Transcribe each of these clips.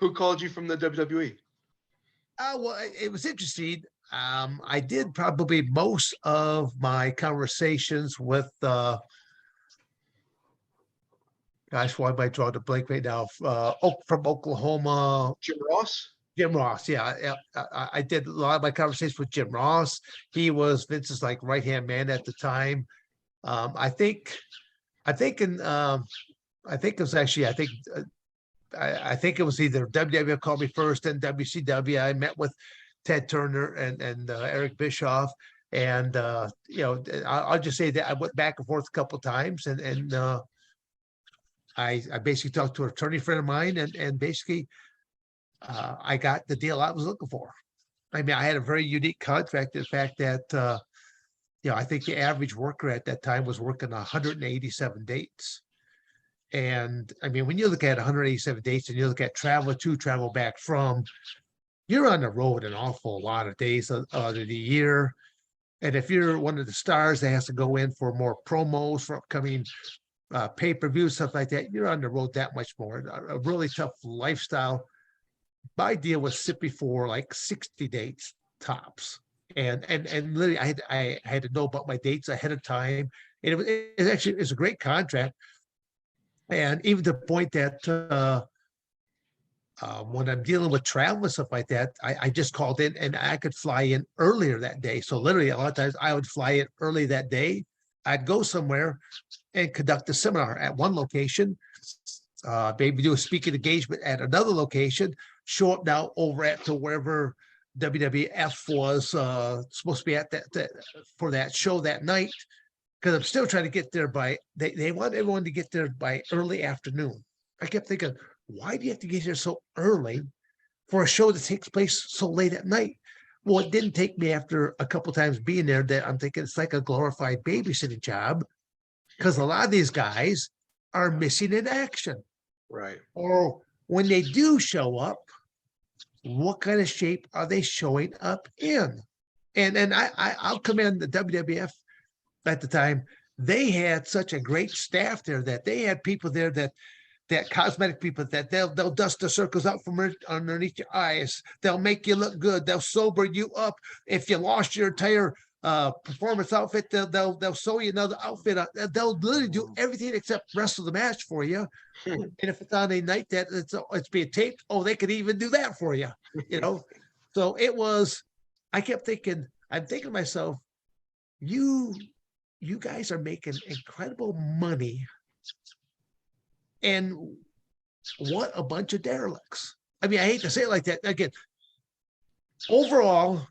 Who called you from the WWE? Well, it was interesting. I did probably most of my conversations with, gosh, why am I drawing a blank right now? From Oklahoma, Jim Ross? Jim Ross. Yeah, yeah. I did a lot of my conversations with Jim Ross. He was Vince's like right hand man at the time. I think, I think in, I think it was actually, I think it was either WWF called me first, then WCW. I met with Ted Turner and Eric Bischoff, and I'll just say that I went back and forth a couple of times, and I basically talked to an attorney friend of mine, and basically I got the deal I was looking for. I mean, I had a very unique contract. In fact, that I think the average worker at that time was working 187 dates. And I mean, when you look at 187 dates and you look at travel to, travel back from, you're on the road an awful lot of days of the year. And if you're one of the stars that has to go in for more promos for upcoming pay-per-view, stuff like that, you're on the road that much more. A really tough lifestyle. My deal was sit before like 60 dates tops. And literally I had to know about my dates ahead of time. And it actually is a great contract. And even to the point that when I'm dealing with travel and stuff like that, I just called in and I could fly in earlier that day. So literally a lot of times I would fly in early that day. I'd go somewhere and conduct a seminar at one location, maybe do a speaking engagement at another location, show up now over at to wherever WWF was supposed to be at that for that show that night. Because I'm still trying to get there by, they want everyone to get there by early afternoon. I kept thinking, why do you have to get here so early for a show that takes place so late at night? Well, it didn't take me after a couple times being there that I'm thinking it's like a glorified babysitting job, because a lot of these guys are missing in action. Right. Or when they do show up, what kind of shape are they showing up in? And I'll commend the WWF at the time. They had such a great staff there that they had people there that cosmetic people that they'll dust the circles out from underneath your eyes. They'll make you look good. They'll sober you up. If you lost your entire performance outfit, they'll sew you another outfit. They'll literally do everything except wrestle the match for you. And if it's on a night that it's being taped, they could even do that for you. So it was. I kept thinking. I'm thinking to myself, you guys are making incredible money, and what a bunch of derelicts. I mean, I hate to say it like that. Again, overall,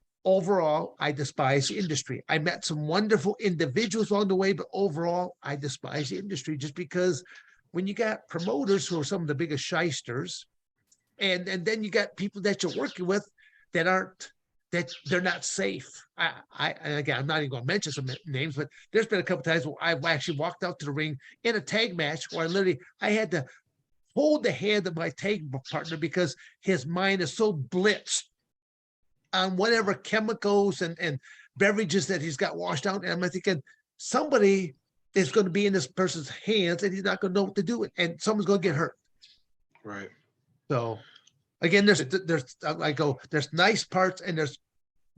I despise the industry. I met some wonderful individuals along the way, but overall, I despise the industry just because when you got promoters who are some of the biggest shysters, and then you got people that you're working with that they're not safe. And again, I'm not even going to mention some names, but there's been a couple times where I've actually walked out to the ring in a tag match where I had to hold the hand of my tag partner because his mind is so blitzed on whatever chemicals and beverages that he's got washed out. And I'm thinking somebody is going to be in this person's hands and he's not going to know what to do. And someone's going to get hurt. Right. So again, there's nice parts and there's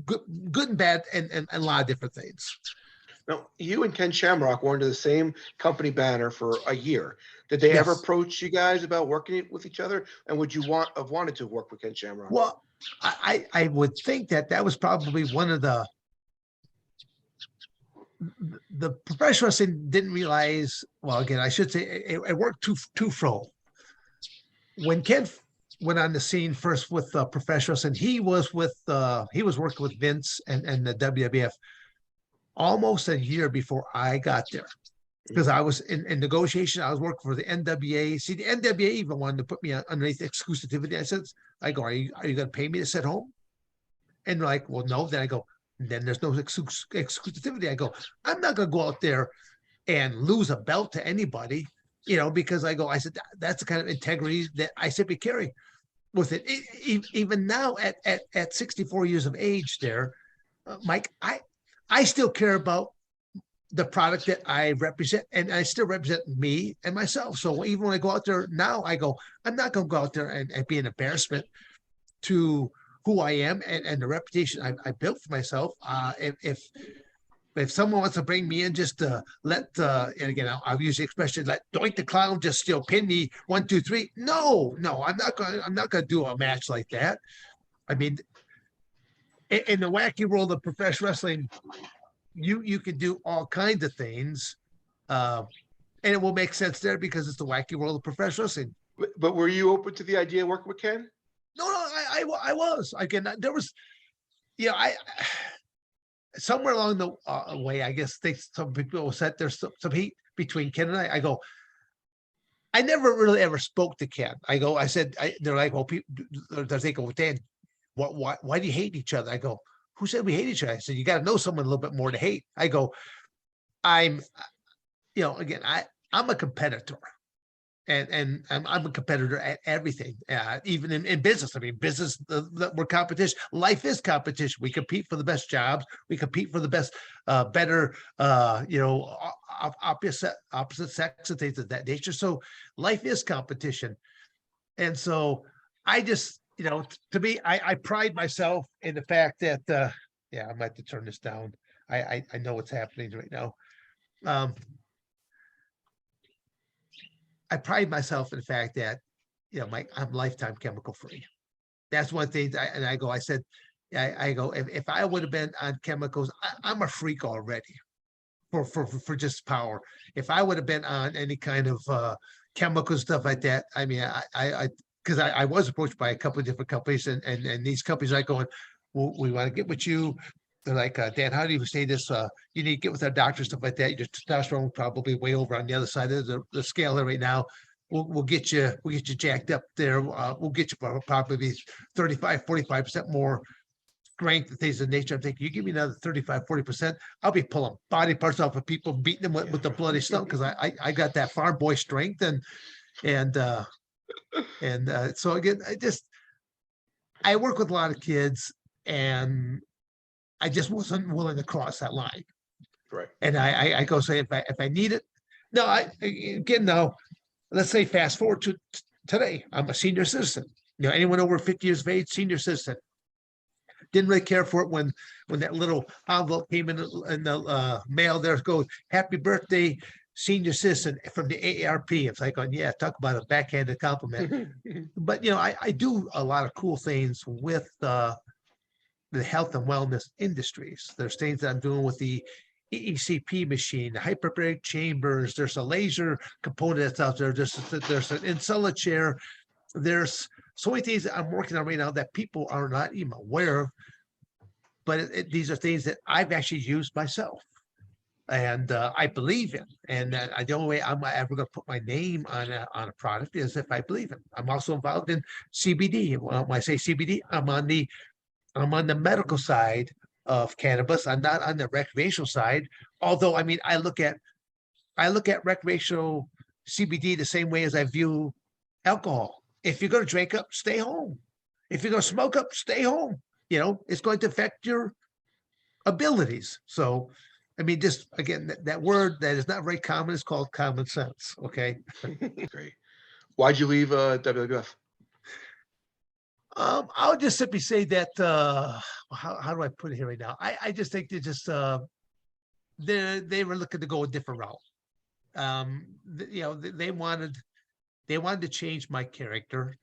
good and bad and a lot of different things. Now, you and Ken Shamrock were under the same company banner for a year. Did they ever approach you guys about working with each other? And would you have wanted to work with Ken Shamrock? Well, I would think that was probably one of the professional wrestling didn't realize. Well, again, I should say it worked twofold. When Ken went on the scene first with professional wrestling, he was working with Vince and the WWF almost a year before I got there, because I was in negotiation. I was working for the NWA. See, the NWA even wanted to put me underneath exclusivity. I said, are you going to pay me to sit home? And they're like, well, no. Then I go, then there's no exclusivity. I go, I'm not going to go out there and lose a belt to anybody, because I said, that's the kind of integrity that I simply carry with it. Even now at 64 years of age there, Mike, I still care about the product that I represent, and I still represent me and myself. So even when I go out there now, I go, I'm not going to go out there and be an embarrassment to who I am and the reputation I built for myself. If someone wants to bring me in just to let, and again, I'll use the expression, let Doink the Clown just pin me 1, 2, 3. No, I'm not going to do a match like that. I mean, in the wacky world of professional wrestling, you can do all kinds of things, and it will make sense there because it's the wacky world of professional wrestling. But were you open to the idea of working with Ken? No, I was. Again, there was, I somewhere along the way, I guess some people said there's some heat between Ken and I. I go, I never really ever spoke to Ken. I said, they're like, well, people, they're thinking, well, Dan, why do you hate each other? I go, who said we hate each other? I said, you got to know someone a little bit more to hate. I go, again, I'm a competitor. And I'm a competitor at everything, even in business. I mean, business, we're competition. Life is competition. We compete for the best jobs. We compete for the best, better, opposite sex and things of that nature. So life is competition. And so I just, to me, I pride myself in the fact that, I might have to turn this down. I know what's happening right now. I pride myself in the fact that, I'm lifetime chemical free. That's one thing. I said, if I would have been on chemicals, I'm a freak already for just power. If I would have been on any kind of chemical stuff like that, I mean, because I was approached by a couple of different companies, and these companies are going, well, we want to get with you. They're like, Dan, how do you say this? You need to get with our doctor, stuff like that. Your testosterone probably way over on the other side of the scale right now. We'll get you jacked up there. We'll get you probably 35, 45% more strength and things of nature. I'm thinking, you give me another 35, 40%, I'll be pulling body parts off of people, beating them with the bloody stuff, because I got that farm boy strength. And so again, I work with a lot of kids, and I just wasn't willing to cross that line. Right. And I go say, if I need it, no, now, let's say fast forward to today, I'm a senior citizen. Anyone over 50 years of age, senior citizen. Didn't really care for it when that little envelope came in the mail. There goes, happy birthday, senior citizen from the AARP. It's like, yeah, talk about a backhanded compliment. But I do a lot of cool things with the health and wellness industries. There's things that I'm doing with the EECP machine, the hyperbaric chambers. There's a laser component that's out there. There's an Insula chair. There's so many things that I'm working on right now that people are not even aware of. But these are things that I've actually used myself, and I believe in. And the only way I'm ever going to put my name on a product is if I believe in. I'm also involved in CBD. When I say CBD, I'm on the medical side of cannabis. I'm not on the recreational side. Although, I mean, I look at recreational CBD the same way as I view alcohol. If you're going to drink up, stay home. If you're going to smoke up, stay home. It's going to affect your abilities. So, I mean, just again, that word that is not very common is called common sense. Okay. Great. Why'd you leave WWF? I'll just simply say that, how do I put it here right now? I just think they were looking to go a different route. They wanted to change my character.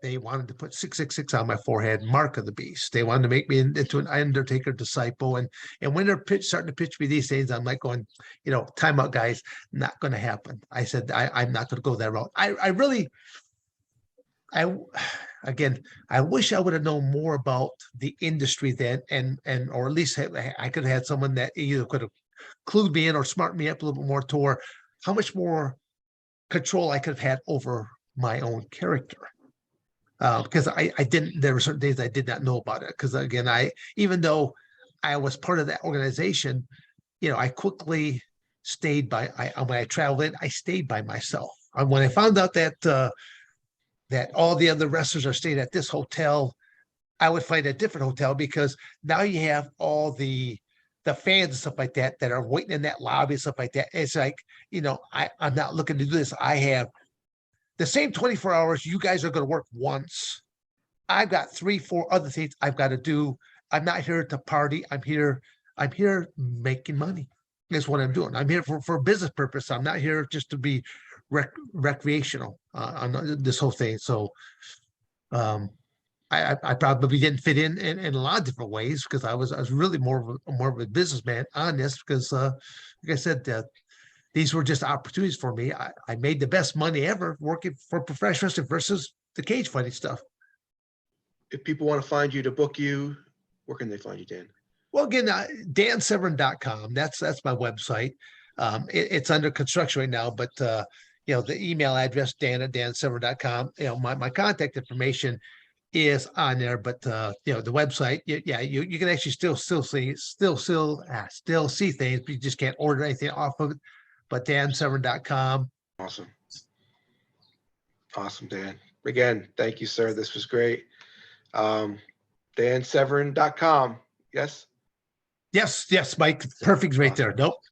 They wanted to put 666 on my forehead, mark of the beast. They wanted to make me into an Undertaker disciple. And when they're starting to pitch me these things, I'm like going, time out, guys, not going to happen. I said, I'm not going to go that route. I wish I would have known more about the industry then, or at least I could have had someone that either could have clued me in or smart me up a little bit more toward how much more control I could have had over my own character. Because there were certain things I did not know about it. Because again, even though I was part of that organization, I quickly stayed when I traveled in, I stayed by myself. And when I found out that all the other wrestlers are staying at this hotel, I would find a different hotel, because now you have all the the fans and stuff like that are waiting in that lobby and stuff like that. It's like, I'm not looking to do this. I have the same 24 hours. You guys are going to work once. I've got 3, 4 other things I've got to do. I'm not here to party. I'm here making money. That's what I'm doing. I'm here for business purpose. I'm not here just to be recreational on this whole thing. So I probably didn't fit in a lot of different ways because I was really more of a businessman on this because like I said, these were just opportunities for me. I made the best money ever working for professional wrestling versus the cage fighting stuff. If people want to find you to book you, where can they find you, Dan? Well, again, dansevern.com. That's my website. It's under construction right now, but the email address, dan@dansevern.com. My contact information is on there, but the website, you can actually still see things, but you just can't order anything off of it. But dansevern.com. Awesome. Awesome, Dan. Again, thank you, sir. This was great. dansevern.com. Yes? Yes, Mike. Perfect right there. Nope.